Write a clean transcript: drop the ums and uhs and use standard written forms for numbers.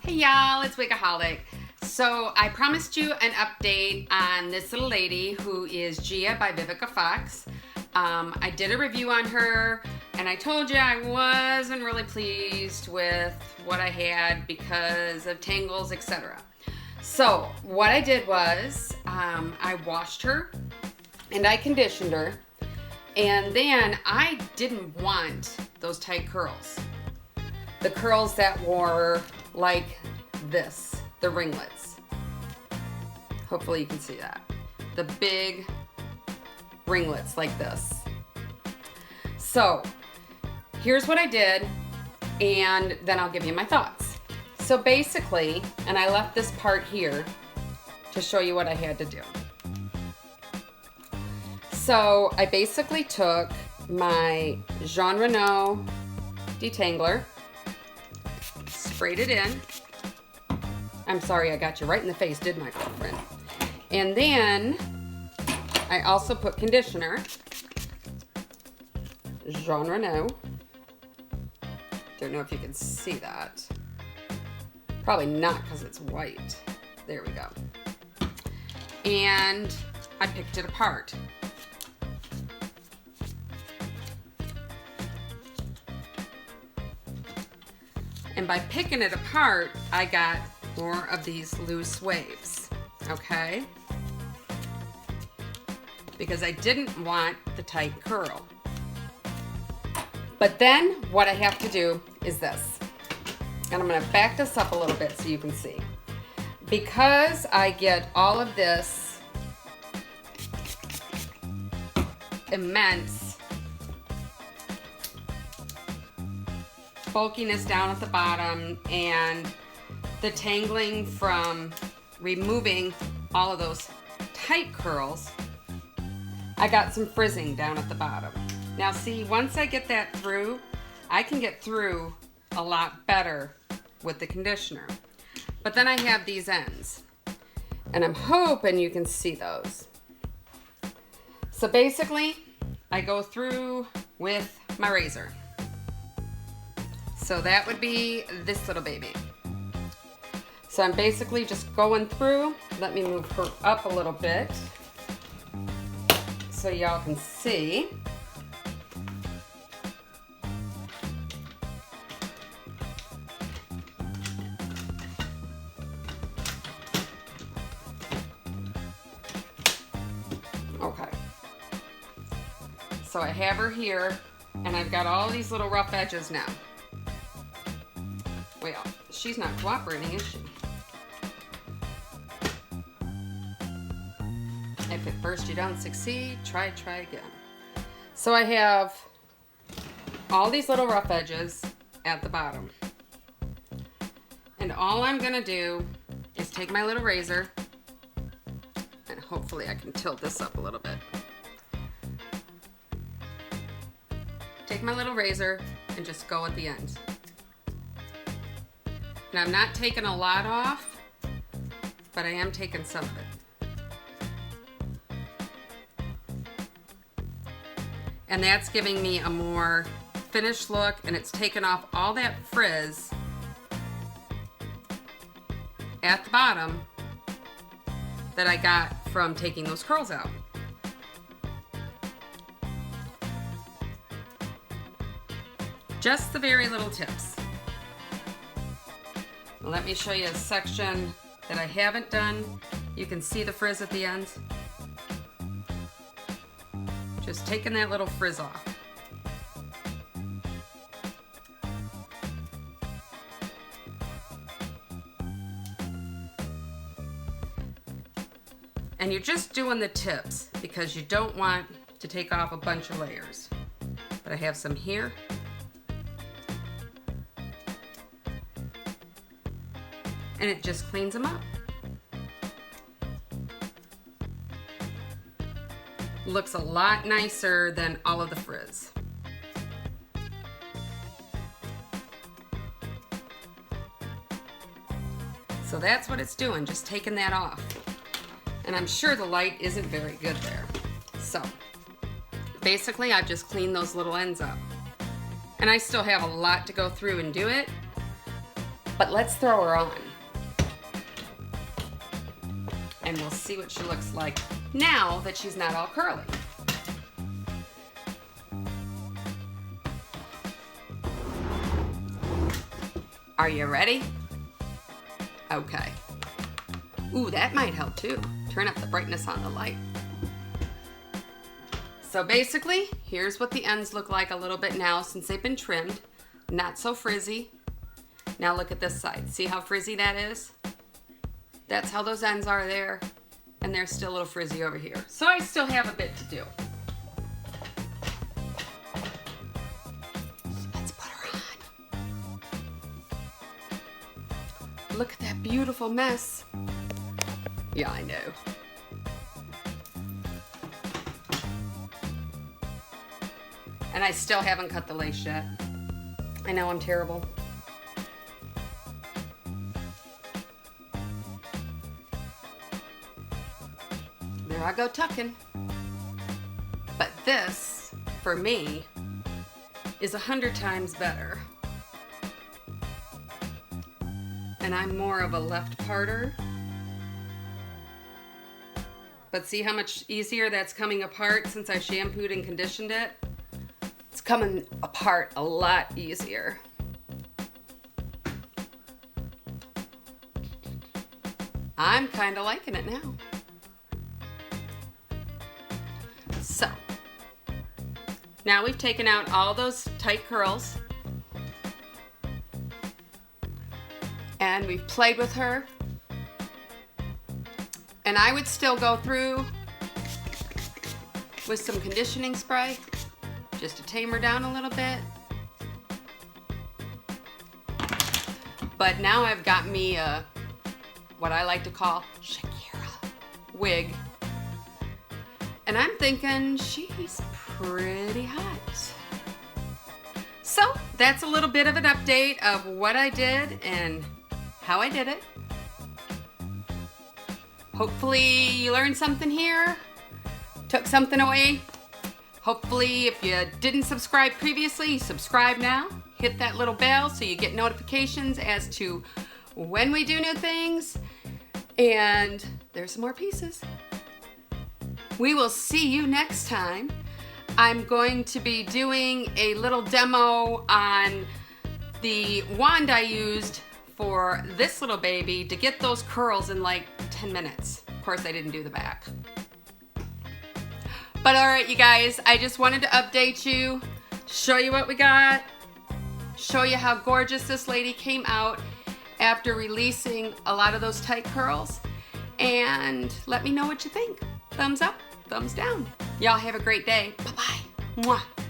Hey y'all, it's Wigaholic. So I promised you an update on this little lady who is Gia by Vivica Fox. I did a review on her and I told you I wasn't really pleased with what I had because of tangles, etc. So what I did was I washed her and I conditioned her, and then I didn't want those tight curls. The curls that were like this, the ringlets. Hopefully you can see that. The big ringlets like this. So here's what I did, and then I'll give you my thoughts. So basically, and I left this part here to show you what I had to do. So I basically took my Jon Renau Detangler, sprayed it in. I'm sorry, I got you right in the face, didn't I, girlfriend? And then I also put conditioner, Jon Renau. Don't know if you can see that. Probably not because it's white. There we go. And I picked it apart. And by picking it apart, I got more of these loose waves, okay? Because I didn't want the tight curl. But then what I have to do is this. And I'm gonna back this up a little bit so you can see. Because I get all of this immense bulkiness down at the bottom and the tangling from removing all of those tight curls, I got some frizzing down at the bottom. Now see, once I get that through, I can get through a lot better with the conditioner. But then I have these ends, and I'm hoping you can see those. So basically, I go through with my razor. So that would be this little baby. So I'm basically just going through. Let me move her up a little bit so y'all can see. Okay. So I have her here, and I've got all these little rough edges now. Well, she's not cooperating, is she? If at first you don't succeed, try again. So I have all these little rough edges at the bottom. And all I'm gonna do is take my little razor, and hopefully I can tilt this up a little bit. Take my little razor and just go at the end. And I'm not taking a lot off, but I am taking some of it. And that's giving me a more finished look, and it's taken off all that frizz at the bottom that I got from taking those curls out. Just the very little tips. Let me show you a section that I haven't done. You can see the frizz at the end. Just taking that little frizz off. And you're just doing the tips because you don't want to take off a bunch of layers. But I have some here. And it just cleans them up. Looks a lot nicer than all of the frizz. So that's what it's doing, just taking that off. And I'm sure the light isn't very good there. So basically I've just cleaned those little ends up. And I still have a lot to go through and do it, But let's throw her on. And we'll see what she looks like now that she's not all curly. Are you ready? Okay. Ooh, that might help too. Turn up the brightness on the light. So basically, here's what the ends look like a little bit now since they've been trimmed. Not so frizzy. Now look at this side. See how frizzy that is? That's how those ends are there. And they're still a little frizzy over here. So I still have a bit to do. Let's put her on. Look at that beautiful mess. Yeah, I know. And I still haven't cut the lace yet. I know I'm terrible. There I go tucking. But this, for me, is 100 times better. And I'm more of a left parter. But see how much easier that's coming apart since I shampooed and conditioned it? It's coming apart a lot easier. I'm kind of liking it now. So, now we've taken out all those tight curls. And we've played with her. And I would still go through with some conditioning spray just to tame her down a little bit. But now I've got me a, what I like to call Shakira wig. And I'm thinking she's pretty hot. So that's a little bit of an update of what I did and how I did it. Hopefully you learned something here, took something away. Hopefully if you didn't subscribe previously, subscribe now. Hit that little bell so you get notifications as to when we do new things. And there's some more pieces. We will see you next time. I'm going to be doing a little demo on the wand I used for this little baby to get those curls in like 10 minutes. Of course, I didn't do the back. But all right, you guys, I just wanted to update you, show you what we got, show you how gorgeous this lady came out after releasing a lot of those tight curls, and let me know what you think. Thumbs up, thumbs down. Y'all have a great day. Bye-bye. Mwah.